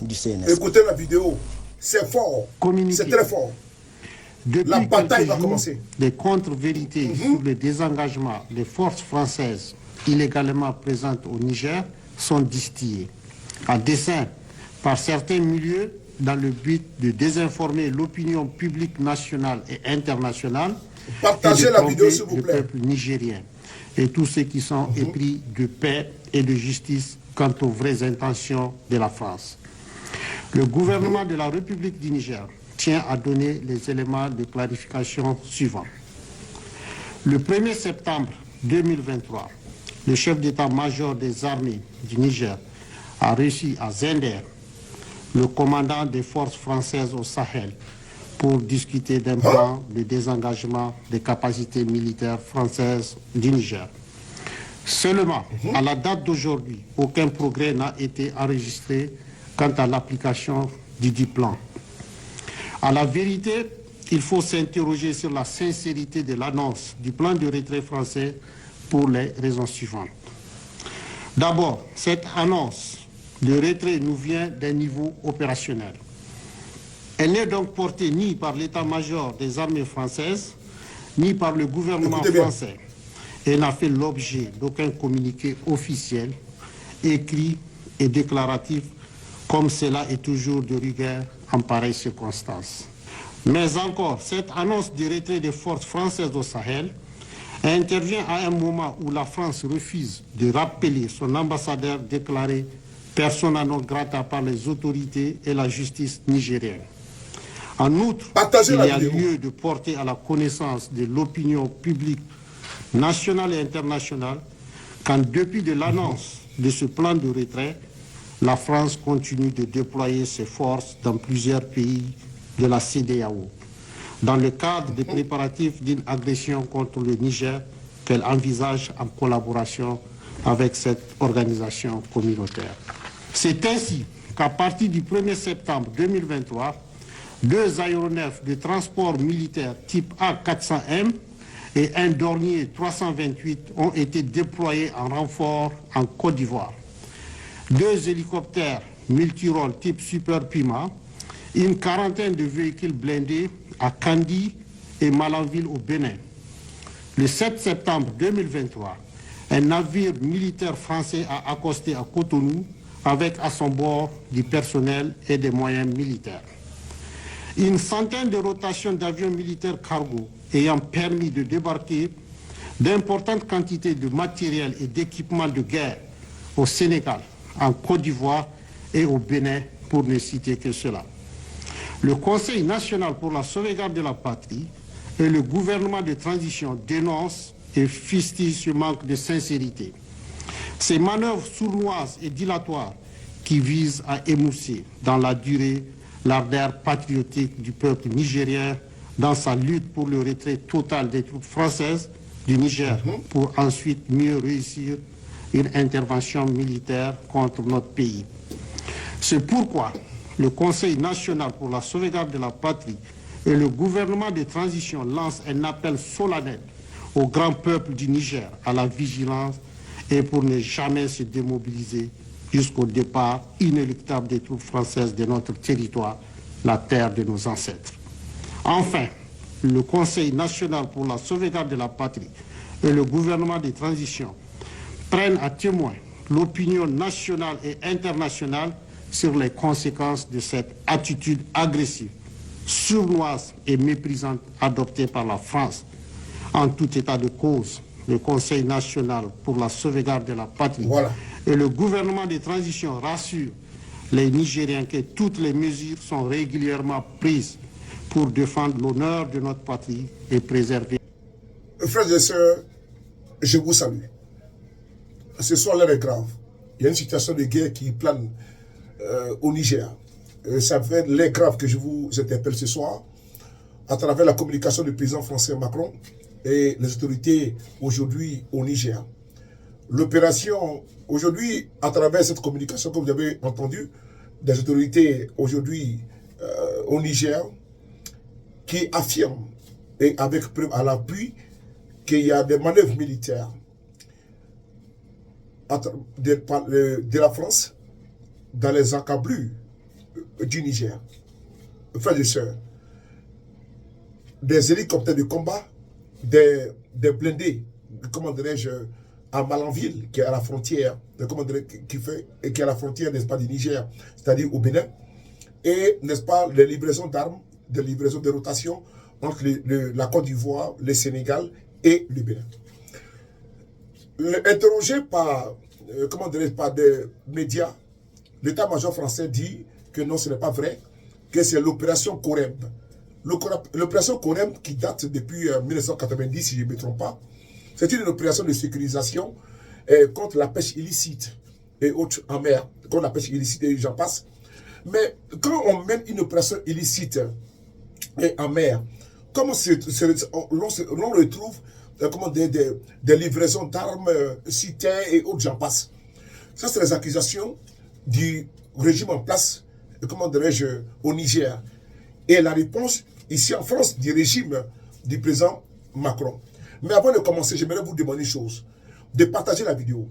du CNSP. Écoutez la vidéo, c'est fort, c'est très fort. Depuis la bataille va jours, commencer. Des contre-vérités sur le désengagement des forces françaises illégalement présentes au Niger sont distillées, à dessein par certains milieux dans le but de désinformer l'opinion publique nationale et internationale. Partagez la vidéo, s'il vous plaît. Le peuple nigérien et tous ceux qui sont épris de paix et de justice quant aux vraies intentions de la France. Le gouvernement de la République du Niger tient à donner les éléments de clarification suivants. Le 1er septembre 2023, le chef d'état-major des armées du Niger a reçu à Zender le commandant des forces françaises au Sahel pour discuter d'un plan de désengagement des capacités militaires françaises du Niger. Seulement, à la date d'aujourd'hui, aucun progrès n'a été enregistré quant à l'application du dit plan. À la vérité, il faut s'interroger sur la sincérité de l'annonce du plan de retrait français pour les raisons suivantes. D'abord, cette annonce de retrait nous vient d'un niveau opérationnel. Elle n'est donc portée ni par l'état-major des armées françaises, ni par le gouvernement français, et n'a fait l'objet d'aucun communiqué officiel, écrit et déclaratif, comme cela est toujours de rigueur en pareilles circonstances. Mais encore, cette annonce du retrait des forces françaises au Sahel intervient à un moment où la France refuse de rappeler son ambassadeur déclaré persona non grata par les autorités et la justice nigérienne. En outre, il y a lieu de porter à la connaissance de l'opinion publique nationale et internationale qu'en dépit de l'annonce de ce plan de retrait, la France continue de déployer ses forces dans plusieurs pays de la CEDEAO, dans le cadre des préparatifs d'une agression contre le Niger qu'elle envisage en collaboration avec cette organisation communautaire. C'est ainsi qu'à partir du 1er septembre 2023, 2 aéronefs de transport militaire type A400M et un Dornier 328 ont été déployés en renfort en Côte d'Ivoire. 2 hélicoptères multirôles type Super Puma, une quarantaine de véhicules blindés à Kandi et Malanville au Bénin. Le 7 septembre 2023, un navire militaire français a accosté à Cotonou avec à son bord du personnel et des moyens militaires. Une centaine de rotations d'avions militaires cargo ayant permis de débarquer d'importantes quantités de matériel et d'équipements de guerre au Sénégal, en Côte d'Ivoire et au Bénin, pour ne citer que cela. Le Conseil national pour la sauvegarde de la patrie et le gouvernement de transition dénoncent et fustigent ce manque de sincérité. Ces manœuvres sournoises et dilatoires qui visent à émousser dans la durée l'ardeur patriotique du peuple nigérien dans sa lutte pour le retrait total des troupes françaises du Niger pour ensuite mieux réussir une intervention militaire contre notre pays. C'est pourquoi le Conseil national pour la sauvegarde de la patrie et le gouvernement de transition lancent un appel solennel au grand peuple du Niger à la vigilance et pour ne jamais se démobiliser jusqu'au départ inéluctable des troupes françaises de notre territoire, la terre de nos ancêtres. Enfin, le Conseil national pour la sauvegarde de la patrie et le gouvernement de transition prennent à témoin l'opinion nationale et internationale sur les conséquences de cette attitude agressive, sournoise et méprisante adoptée par la France. En tout état de cause, le Conseil national pour la sauvegarde de la patrie et le gouvernement de transition rassurent les Nigériens que toutes les mesures sont régulièrement prises pour défendre l'honneur de notre patrie et préserver. Frères et sœurs, je vous salue. Ce soir, l'heure est grave. Il y a une situation de guerre qui plane au Niger. Ça fait l'air grave que je vous interpelle ce soir à travers la communication du président français Macron et les autorités aujourd'hui au Niger. L'opération aujourd'hui, à travers cette communication que vous avez entendue, des autorités aujourd'hui au Niger, qui affirment, et avec preuve à l'appui, qu'il y a des manœuvres militaires de la France dans les encablures du Niger. Frères et sœurs, des hélicoptères de combat, des blindés, comment dirais-je, à Malanville, qui est à la frontière, comment qui est à la frontière, n'est-ce pas, du Niger, c'est-à-dire au Bénin, et, n'est-ce pas, les livraisons d'armes, des livraisons de rotation entre la Côte d'Ivoire, le Sénégal et le Bénin. Interrogé par, comment dirais-je, par des médias, l'état-major français dit que non, ce n'est pas vrai, que c'est l'opération Coremb. L'opération Coremb, qui date depuis 1990, si je ne me trompe pas, c'est une opération de sécurisation contre la pêche illicite et autres en mer, contre la pêche illicite et j'en passe. Mais quand on mène une opération illicite et en mer, comment on retrouve comment des livraisons d'armes, citernes et autres j'en passe. Ça, c'est les accusations du régime en place, comment dirais-je, au Niger. Et la réponse, ici en France, du régime du président Macron. Mais avant de commencer, j'aimerais vous demander une chose, de partager la vidéo,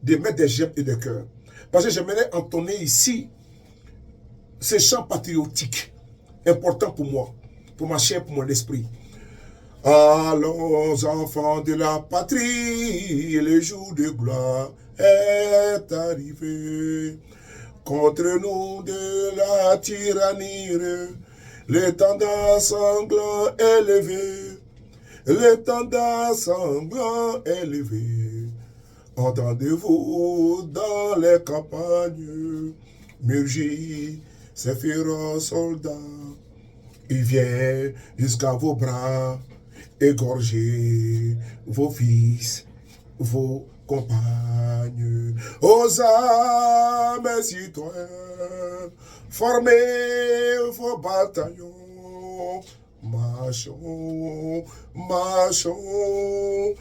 de mettre des j'aime et des cœurs. Parce que j'aimerais entonner ici ces chants patriotiques importants pour moi, pour ma chair, pour mon esprit. Allons, enfants de la patrie, le jour de gloire est arrivé. Contre nous de la tyrannie, l'étendard sanglant élevé, l'étendard sanglant élevé. Entendez-vous dans les campagnes murgir ces féroces soldats. Il vient jusqu'à vos bras, égorger vos fils, vos compagnes. Aux âmes citoyens, formez vos bataillons. Marchons, marchons,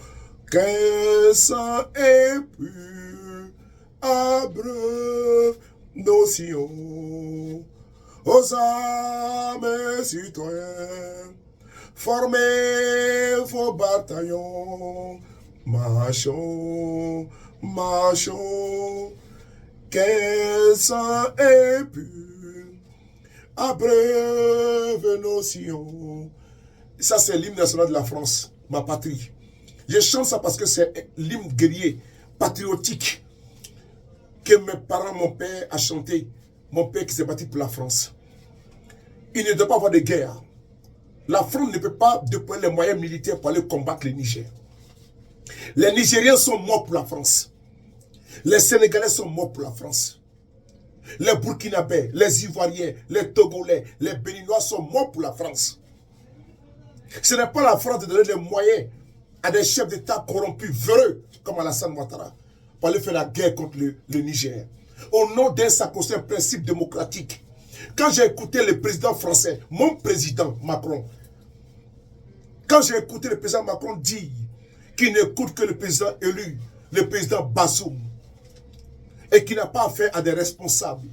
qu'un sang impur abreuve nos sillons. Aux âmes citoyens, formez vos bataillons. Marchons, marchons, qu'un sang impur abreuve nos sillons. Ça, c'est l'hymne national de la France, ma patrie. Je chante ça parce que c'est l'hymne guerrier, patriotique, que mes parents, mon père a chanté. Mon père qui s'est battu pour la France. Il ne doit pas avoir de guerre. La France ne peut pas déployer les moyens militaires pour aller combattre le Niger. Les Nigériens sont morts pour la France. Les Sénégalais sont morts pour la France. Les Burkinabés, les Ivoiriens, les Togolais, les Béninois sont morts pour la France. Ce n'est pas la France de donner les moyens à des chefs d'État corrompus, véreux, comme Alassane Ouattara, pour aller faire la guerre contre le Niger. Au nom d'un sacro-saint principe démocratique. Quand j'ai écouté le président français, mon président Macron, quand j'ai écouté le président Macron dire qu'il n'écoute que le président élu, le président Bazoum, et qu'il n'a pas affaire à des responsables.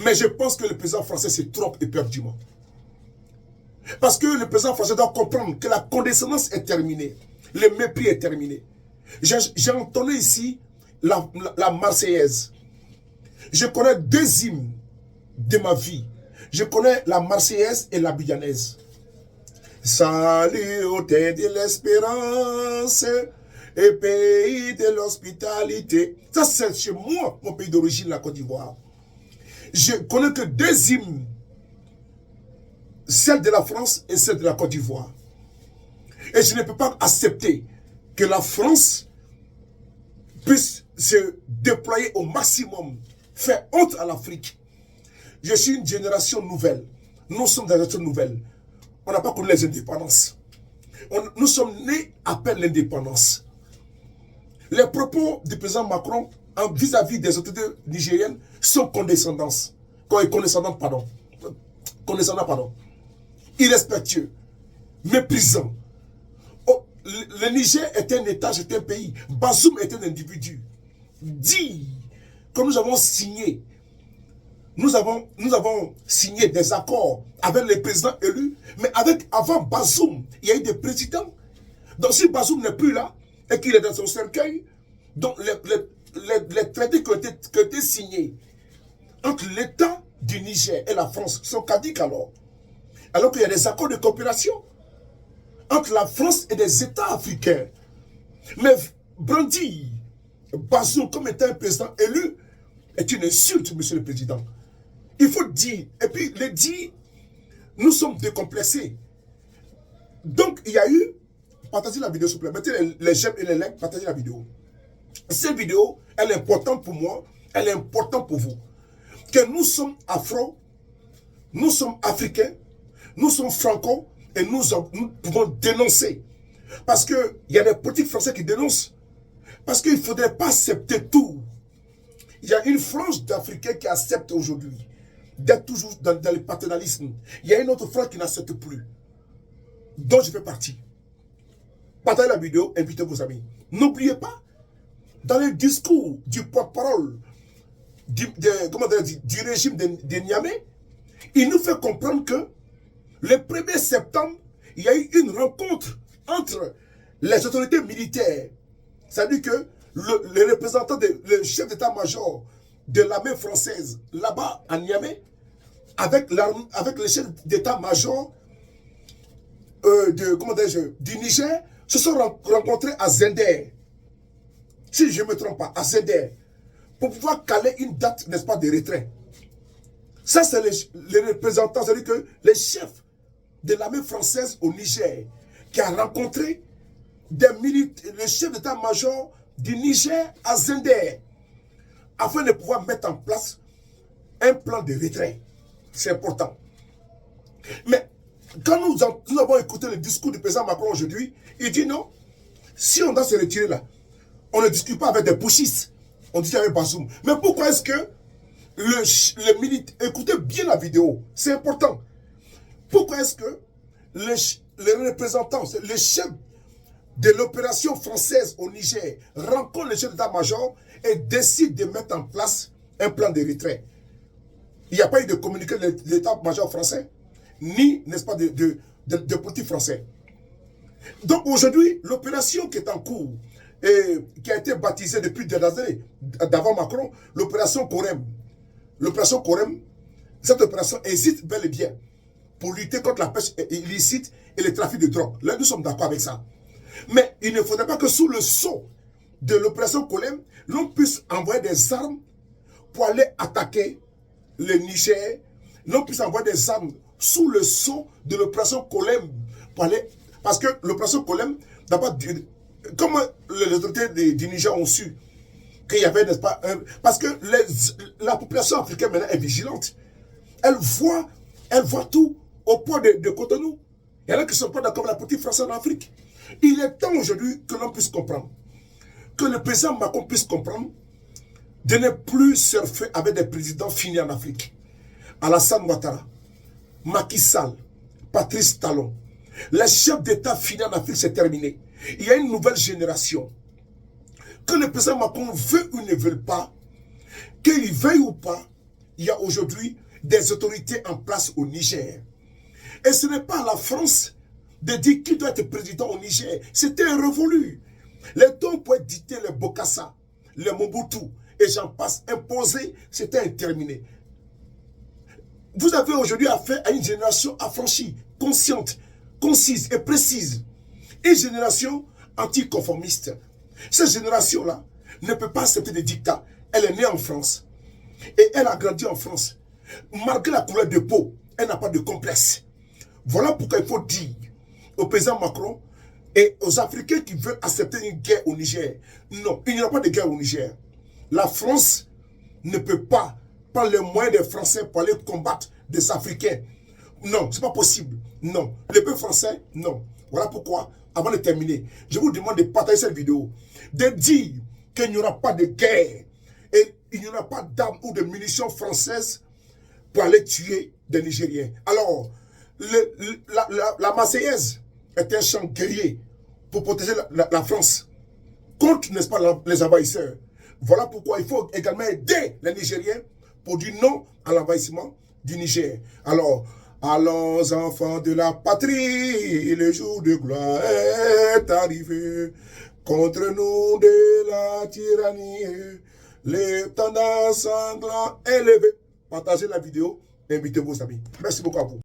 Mais je pense que le président français se trompe éperdument. Parce que le président français doit comprendre que la condescendance est terminée. Le mépris est terminé. J'ai entendu ici la Marseillaise. Je connais deux hymnes de ma vie. Je connais la Marseillaise et la Guyanaise. Salut au terre de l'espérance et pays de l'hospitalité. Ça, c'est chez moi, mon pays d'origine, la Côte d'Ivoire. Je connais que deux hymnes. Celle de la France et celle de la Côte d'Ivoire. Et je ne peux pas accepter que la France puisse se déployer au maximum, faire honte à l'Afrique. Je suis une génération nouvelle. Nous sommes des générations nouvelles. On n'a pas connu les indépendances. Nous sommes nés après l'indépendance. Les propos du président Macron vis-à-vis des autorités nigériennes sont condescendants. Irrespectueux, méprisant. Oh, le Niger est un État, c'est un pays. Bazoum est un individu. Dit que nous avons signé signé des accords avec les présidents élus, mais avant Bazoum, il y a eu des présidents. Donc si Bazoum n'est plus là, et qu'il est dans son cercueil, donc les traités qui ont été signés entre l'État du Niger et la France sont caduques alors qu'il y a des accords de coopération entre la France et des États africains. Mais brandir Bazoum comme étant un président élu est une insulte, monsieur le président. Il faut dire, et puis le dire, nous sommes décomplexés. Donc, il y a eu, partagez la vidéo s'il vous plaît, mettez les j'aime et les likes, partagez la vidéo. Cette vidéo, elle est importante pour moi, elle est importante pour vous. Que nous sommes afro, nous sommes africains, nous sommes franco, et nous pouvons dénoncer. Parce qu'il y a des politiques français qui dénoncent. Parce qu'il ne faudrait pas accepter tout. Il y a une frange d'Africains qui accepte aujourd'hui d'être toujours dans le paternalisme. Il y a une autre frange qui n'accepte plus. Dont je fais partie. Partagez la vidéo, invitez vos amis. N'oubliez pas, dans le discours du porte-parole du régime de Niamey, il nous fait comprendre que le 1er septembre, il y a eu une rencontre entre les autorités militaires. C'est-à-dire que le représentant, le chef d'état-major de l'armée française, là-bas à Niamey, avec le chef d'état-major du Niger, se sont rencontrés à Zender. Si je ne me trompe pas, à Zender, pour pouvoir caler une date, n'est-ce pas, de retrait. Ça, c'est les représentants, c'est-à-dire que les chefs de l'armée française au Niger, qui a rencontré le chef d'état-major du Niger à Zender, afin de pouvoir mettre en place un plan de retrait. C'est important. Mais quand nous avons écouté le discours du président Macron aujourd'hui, il dit non, si on doit se retirer là, on ne discute pas avec des pushistes, on discute avec Bazoum. Mais pourquoi est-ce que le militaire, écoutez bien la vidéo, c'est important. Pourquoi est-ce que les représentants, les chefs de l'opération française au Niger rencontrent le chef d'état-major et décident de mettre en place un plan de retrait? Il n'y a pas eu de communiqué de l'état-major français, ni, n'est-ce pas, de politique français. Donc aujourd'hui, l'opération qui est en cours, et qui a été baptisée depuis des années d'avant Macron, l'opération Corem. L'opération Corem, cette opération existe bel et bien pour lutter contre la pêche illicite et le trafic de drogue. Là, nous sommes d'accord avec ça. Mais il ne faudrait pas que sous le sceau de l'opération Corem, l'on puisse envoyer des armes pour aller attaquer le Niger. L'on puisse envoyer des armes sous le sceau de l'opération Corem pour aller... Parce que l'opération Corem, d'abord, comme les autorités du Niger ont su qu'il y avait, n'est-ce pas, parce que la population africaine maintenant est vigilante. Elle voit tout au point de Cotonou. Il y en a qui ne sont pas d'accord avec la politique française en Afrique. Il est temps aujourd'hui que l'on puisse comprendre, que le président Macron puisse comprendre de ne plus surfer avec des présidents finis en Afrique. Alassane Ouattara, Macky Sall, Patrice Talon. Les chefs d'État finis en Afrique, c'est terminé. Il y a une nouvelle génération. Que le président Macron veut ou ne veut pas, qu'il veuille ou pas, il y a aujourd'hui des autorités en place au Niger. Et ce n'est pas à la France de dire qui doit être président au Niger. C'était un révolu. Les temps pour dicter les Bokassa, les Mobutu, et j'en passe, imposés, c'était terminé. Vous avez aujourd'hui affaire à une génération affranchie, consciente, concise et précise. Une génération anticonformiste. Cette génération-là ne peut pas accepter des dictats. Elle est née en France. Et elle a grandi en France. Malgré la couleur de peau, elle n'a pas de complexe. Voilà pourquoi il faut dire au président Macron et aux Africains qui veulent accepter une guerre au Niger. Non, il n'y aura pas de guerre au Niger. La France ne peut pas prendre les moyens des Français pour aller combattre des Africains. Non, ce n'est pas possible. Non. Le peuple français, non. Voilà pourquoi, avant de terminer, je vous demande de partager cette vidéo, de dire qu'il n'y aura pas de guerre et il n'y aura pas d'armes ou de munitions françaises pour aller tuer des Nigériens. Alors, la Marseillaise est un chant guerrier pour protéger la France contre, n'est-ce pas, les envahisseurs. Voilà pourquoi il faut également aider les Nigériens pour dire non à l'envahissement du Niger. Alors, allons enfants de la patrie, le jour de gloire est arrivé. Contre nous de la tyrannie, les tendances sanglants élevés. partagez la vidéo, invitez vos amis. Merci beaucoup à vous.